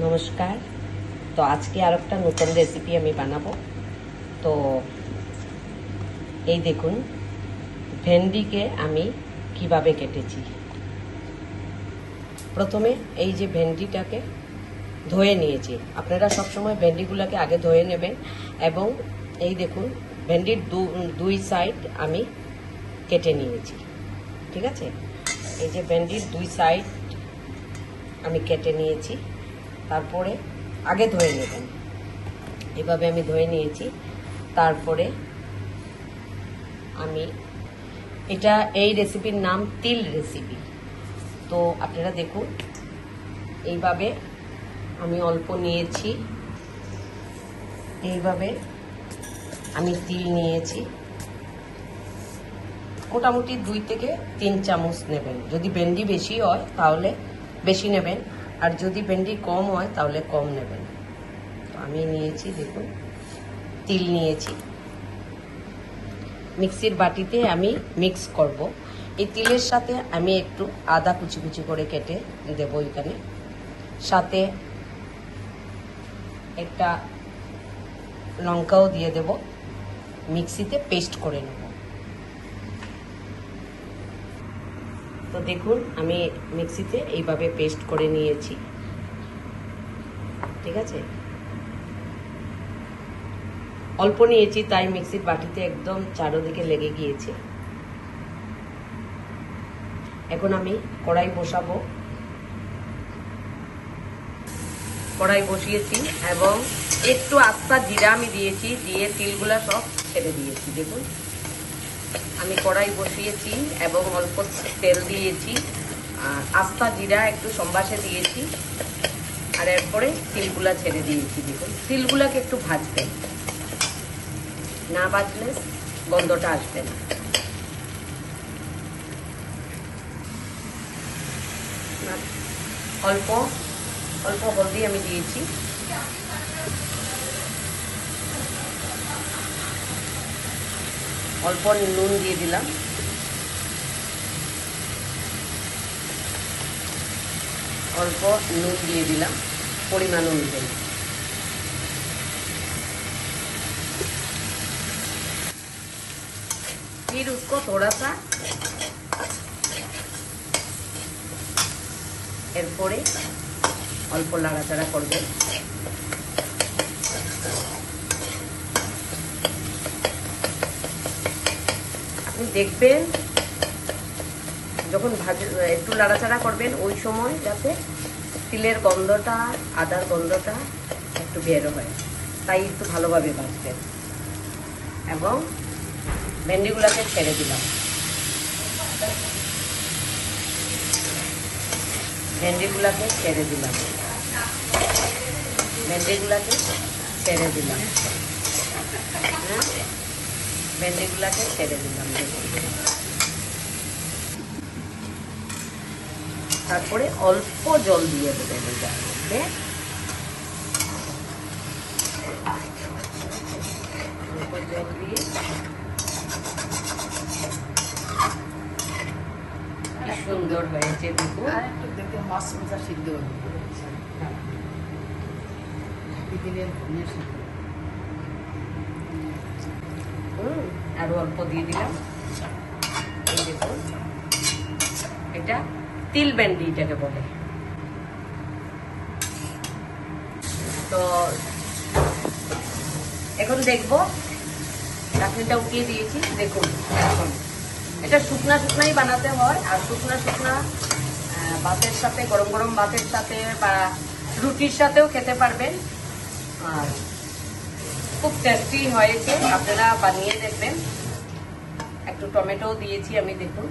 নমস্কার। তো আজকে আর একটা নতুন রেসিপি আমি বানাবো। তো এই দেখুন ভেন্ডিকে আমি কিভাবে কেটেছি। প্রথমে এই যে ভেন্ডিটাকে ধুয়ে নিয়েছি। আপনারা সবসময় ভেন্ডিগুলোকে আগে ধুয়ে নেবেন। এবং এই দেখুন ভেন্ডির দুই সাইড আমি কেটে নিয়েছি। ঠিক আছে, এই যে ভেন্ডির দুই সাইড আমি কেটে নিয়েছি। তারপরে আগে ধুয়ে নেবেন, এভাবে আমি ধুয়ে নিয়েছি। তারপরে আমি এই রেসিপির নাম তিল রেসিপি। তো আপনারা দেখুন এইভাবে আমি অল্প নিয়েছি, এইভাবে আমি তিল নিয়েছি। মোটামুটি 2 থেকে 3 চামচ নেবেন। যদি ভেন্ডি বেশি হয় তাহলে বেশি নেবেন, আর যদি ভেন্ডি কম হয় তাহলে কম নেবেন। তো আমি নিয়েছি, দেখুন তিল নিয়েছি। মিক্সির বাটিতে আমি মিক্স করব। এই তিলের সাথে আমি একটু আদা কুচি কুচি করে কেটে দেব এখানে, সাথে একটা লঙ্কাও দিয়ে দেব। মিক্সিতে পেস্ট করে নেব। তো দেখুন আমি মিক্সিতে এইভাবে পেস্ট করে নিয়েছি। ঠিক আছে, অল্প নিয়েছি তাই মিক্সির বাটিতে একদম চারোদিকে লেগে গিয়েছে। এখন আমি কড়াই বসাবো। কড়াই বসিয়েছি এবং একটু আস্তা জিরা আমি দিয়েছি, দিয়ে তিলগুলা সব ছেড়ে দিয়েছি। দেখুন আমি কড়াই বসিয়েছি এবং অল্প তেল দিয়েছি, আর আস্তা জিরা একটু সম্বাসে দিয়েছি, আর এরপরে তিলগুলা ছেড়ে দিয়েছি। দেখুন তিলগুলাকে একটু ভাজবেন, না ভাজলে গন্ধটা আসবে না। অল্প অল্প হলদি আমি দিয়েছি, অল্প নুন দিয়ে দিলাম, অল্প নুন দিয়ে দিলাম পরিমাণ অনুযায়ী। फिर उसको थोड़ा सा এরপরে অল্প নাড়াচাড়া করবেন। আপনি দেখবেন যখন একটু নাড়াচাড়া করবেন ওই সময় যাতে তিলের গন্ধটা, আদার গন্ধটা একটু বের হয়, তাই একটু ভালোভাবে ভাজবেন। এবং ভেন্ডিগুলোকে ছেড়ে দিলাম, ভেন্ডিগুলোকে ছেড়ে দিলাম, ভেন্ডিগুলোকে ছেড়ে দিলাম, হ্যাঁ ভেন্ডিগুলোকে ছেড়ে দিলাম। তারপরে অল্প জল দিয়ে দেবেন এটার মধ্যে। অল্প জল দিয়ে কি সুন্দর হয়েছে দেখুন। দেখতে মাছ মজা সিদ্ধ আরো অল্প দিয়ে দিলাম। এই দেখুন এটা তিল ভেন্ডি এটাকে বলে। তো এখন দেখবো, ঢাকনিটা উঠিয়ে দিয়েছি। দেখুন এখন এটা শুকনা শুকনাই বানাতে হয়, আর শুকনা শুকনা ভাতের সাথে, গরম গরম ভাতের সাথে বা রুটির সাথেও খেতে পারবেন, আর খুব টেস্টি হয়েছে। আপনারা বানিয়ে দেখবেন। একটু টমেটো দিয়েছি আমি, দেখুন।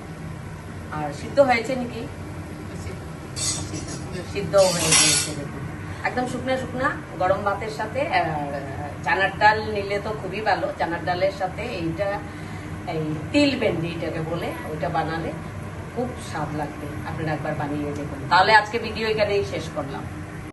আর সিদ্ধ হয়েছে নাকি? সিদ্ধ হয়ে গিয়েছে দেখুন, একদম শুকনা শুকনা। গরম ভাতের সাথে চানার ডাল নিলে তো খুবই ভালো। চানার ডালের সাথে এইটা, এই তিল ভেন্ডি এটাকে বলে, ওইটা বানালে খুব স্বাদ লাগবে। আপনারা একবার বানিয়ে দেখুন। তাহলে আজকে ভিডিও এখানেই শেষ করলাম।